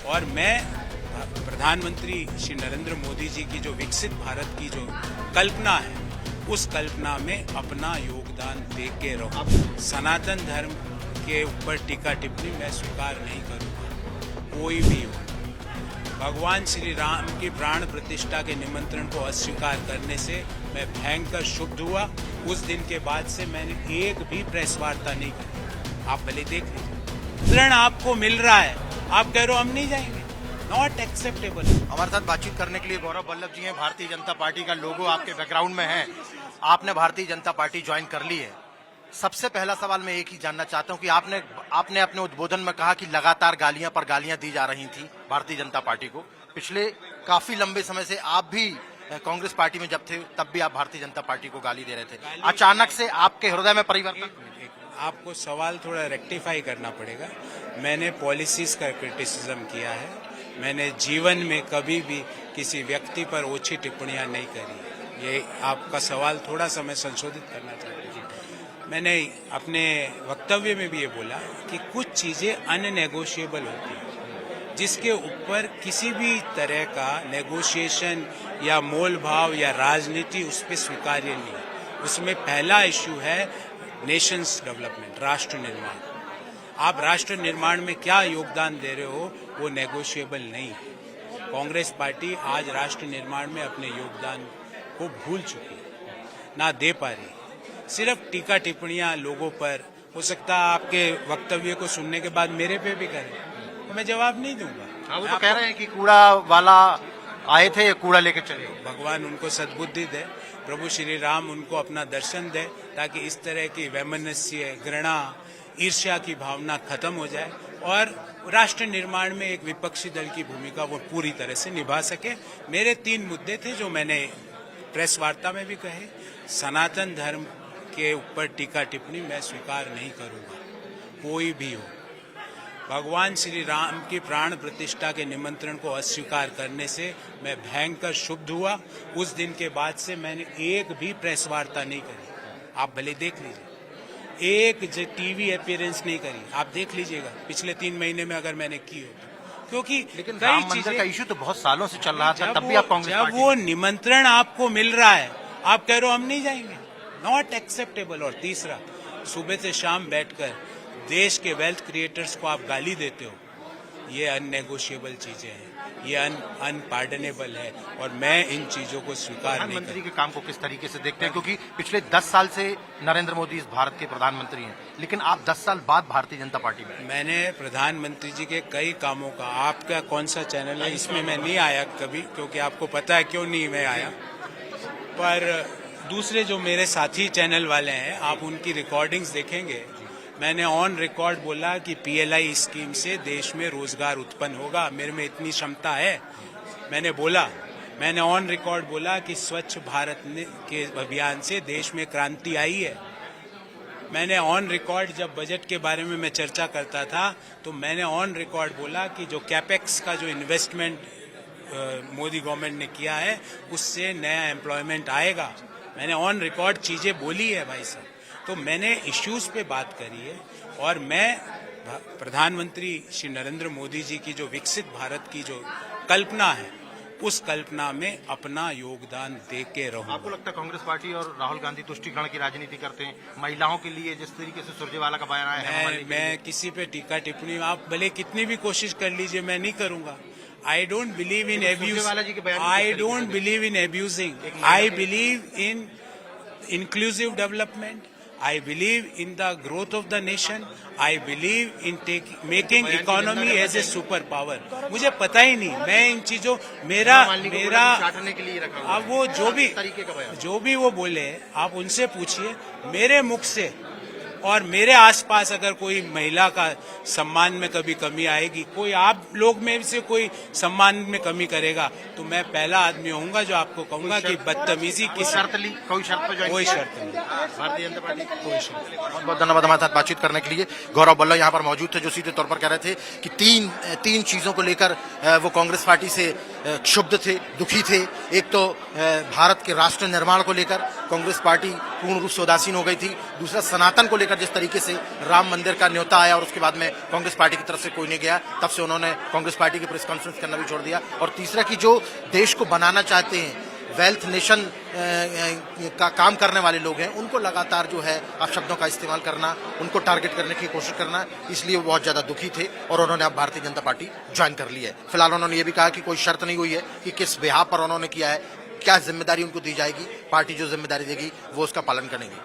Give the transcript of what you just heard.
और मैं प्रधानमंत्री श्री नरेंद्र मोदी जी की जो विकसित भारत की जो कल्पना है, उस कल्पना में अपना योगदान दे के रहूं। सनातन धर्म के ऊपर टीका टिप्पणी मैं स्वीकार नहीं करूंगा, कोई भी हो। भगवान श्री राम की प्राण प्रतिष्ठा के निमंत्रण को अस्वीकार करने से मैं भयंकर क्षुब्ध हुआ। उस दिन के बाद से मैंने एक भी प्रेस वार्ता नहीं की। आप भले देख लीजिए, ऋण आपको मिल रहा है, आप कह रहे हो हम नहीं जाएंगे, नॉट एक्सेप्टेबल। हमारे साथ बातचीत करने के लिए गौरव वल्लभ जी हैं। भारतीय जनता पार्टी का लोगो आपके बैकग्राउंड में है, आपने भारतीय जनता पार्टी ज्वाइन कर ली है। सबसे पहला सवाल मैं एक ही जानना चाहता हूं कि आपने अपने उद्बोधन में कहा कि लगातार गालियां पर गालियां दी जा रही थी भारतीय जनता पार्टी को। पिछले काफी लंबे समय से आप भी कांग्रेस पार्टी में जब थे तब भी आप भारतीय जनता पार्टी को गाली दे रहे थे। अचानक से आपके हृदय में परिवर्तन? आपको सवाल थोड़ा रेक्टिफाई करना पड़ेगा। मैंने पॉलिसीज का क्रिटिसिज्म किया है, मैंने जीवन में कभी भी किसी व्यक्ति पर ओछी टिप्पणियां नहीं करी। ये आपका सवाल थोड़ा सा मैं संशोधित करना चाहता हूँ। मैंने अपने वक्तव्य में भी ये बोला कि कुछ चीजें अननेगोशिएबल होती हैं, जिसके ऊपर किसी भी तरह का नेगोशिएशन या मोल भाव या राजनीति उस पर स्वीकार्य नहीं। उसमें पहला इश्यू है नेशंस डेवलपमेंट, राष्ट्र निर्माण। आप राष्ट्र निर्माण में क्या योगदान दे रहे हो वो नेगोशिएबल नहीं है। कांग्रेस पार्टी आज राष्ट्र निर्माण में अपने योगदान को भूल चुकी है, ना दे पा रही। सिर्फ टीका टिप्पणियां लोगों पर, हो सकता है आपके वक्तव्य को सुनने के बाद मेरे पे भी करें, तो मैं जवाब नहीं दूंगा। वो तो कह रहे हैं कि कूड़ा वाला आए थे, कूड़ा लेके चले। भगवान उनको सद्बुद्धि दे, प्रभु श्री राम उनको अपना दर्शन दे, ताकि इस तरह की वैमनस्य, घृणा, ईर्ष्या की भावना खत्म हो जाए और राष्ट्र निर्माण में एक विपक्षी दल की भूमिका वो पूरी तरह से निभा सके। मेरे 3 मुद्दे थे जो मैंने प्रेस वार्ता में भी कहे। सनातन धर्म के ऊपर टीका टिप्पणी मैं स्वीकार नहीं करूंगा, कोई भी हो। भगवान श्री राम की प्राण प्रतिष्ठा के निमंत्रण को अस्वीकार करने से मैं भयंकर क्षुब्ध हुआ। उस दिन के बाद से मैंने एक भी प्रेस वार्ता नहीं करी। आप भले देख लीजिए, एक टीवी अपीयरेंस नहीं करी। आप देख लीजिएगा पिछले 3 महीने में अगर मैंने की हो, क्योंकि लेकिन राम मंदिर का इश्यू तो बहुत सालों से चल रहा था, तब भी आप कांग्रेस जब वो निमंत्रण आपको मिल रहा है, आप कह रहे हो हम नहीं जाएंगे, नॉट एक्सेप्टेबल। और तीसरा, सुबह से शाम बैठकर देश के वेल्थ क्रिएटर्स को आप गाली देते हो, ये अननेगोशिएबल चीजें हैं, ये अनपार्डनेबल है और मैं इन चीजों को स्वीकार नहीं। प्रधानमंत्री के काम को किस तरीके से देखते हैं, क्योंकि पिछले 10 साल से नरेंद्र मोदी इस भारत के प्रधानमंत्री हैं, लेकिन आप 10 साल बाद भारतीय जनता पार्टी में। मैंने प्रधानमंत्री जी के कई कामों का, आपका कौन सा चैनल है इसमें मैं नहीं आया कभी, क्योंकि आपको पता है क्यों नहीं मैं आया, पर दूसरे जो मेरे साथी चैनल वाले हैं आप उनकी रिकॉर्डिंग्स देखेंगे। मैंने ऑन रिकॉर्ड बोला कि पीएलआई स्कीम से देश में रोजगार उत्पन्न होगा, मेरे में इतनी क्षमता है। मैंने ऑन रिकॉर्ड बोला कि स्वच्छ भारत के अभियान से देश में क्रांति आई है। मैंने ऑन रिकॉर्ड, जब बजट के बारे में मैं चर्चा करता था, तो मैंने ऑन रिकॉर्ड बोला कि जो कैपेक्स का जो इन्वेस्टमेंट मोदी गवर्नमेंट ने किया है उससे नया एम्प्लॉयमेंट आएगा। मैंने ऑन रिकॉर्ड चीजें बोली है भाई साहब। तो मैंने इश्यूज पे बात करी है और मैं प्रधानमंत्री श्री नरेंद्र मोदी जी की जो विकसित भारत की जो कल्पना है, उस कल्पना में अपना योगदान दे के रहूं। आपको लगता है कांग्रेस पार्टी और राहुल गांधी तुष्टीकरण की राजनीति करते हैं? महिलाओं के लिए जिस तरीके से सुरजेवाला का बयान आया है, मैं किसी पे टीका टिप्पणी, आप भले कितनी भी कोशिश कर लीजिए, मैं नहीं करूंगा। I don't believe in abuse. I don't believe in abusing. I believe in inclusive development. I believe in the growth of the nation. I believe in making economy as a superpower. मुझे पता ही नहीं, मैं इन चीजों मेरा अब वो जो भी वो बोले आप उनसे पूछिए। मेरे मुख से और मेरे आसपास अगर कोई महिला का सम्मान में कभी कमी आएगी, कोई आप लोग में से कोई सम्मान में कमी करेगा, तो मैं पहला आदमी होऊंगा जो आपको कहूंगा कि बदतमीजी की शर्त ली, कोई शर्त नहीं। भारतीय जनता पार्टी कोई शर्त। बहुत बहुत धन्यवाद हमारे साथ बातचीत करने के लिए। गौरव वल्लभ यहाँ पर मौजूद थे, जो सीधे तौर पर कह रहे थे कि तीन चीजों को लेकर वो कांग्रेस पार्टी से क्षुब्ध थे, दुखी थे। एक तो भारत के राष्ट्र निर्माण को लेकर कांग्रेस पार्टी पूर्ण रूप से उदासीन हो गई थी। दूसरा, सनातन को लेकर जिस तरीके से राम मंदिर का न्योता आया और उसके बाद में कांग्रेस पार्टी की तरफ से कोई नहीं गया, तब से उन्होंने कांग्रेस पार्टी की प्रेस कॉन्फ्रेंस करना भी छोड़ दिया। और तीसरा कि जो देश को बनाना चाहते हैं, वेल्थ नेशन का काम करने वाले लोग हैं, उनको लगातार जो है आप शब्दों का इस्तेमाल करना, उनको टारगेट करने की कोशिश करना, इसलिए वो बहुत ज्यादा दुखी थे और उन्होंने अब भारतीय जनता पार्टी ज्वाइन कर ली है। फिलहाल उन्होंने ये भी कहा कि कोई शर्त नहीं हुई है कि किस बिहाफ पर उन्होंने किया है, क्या जिम्मेदारी उनको दी जाएगी, पार्टी जो जिम्मेदारी देगी वो उसका पालन करेगी।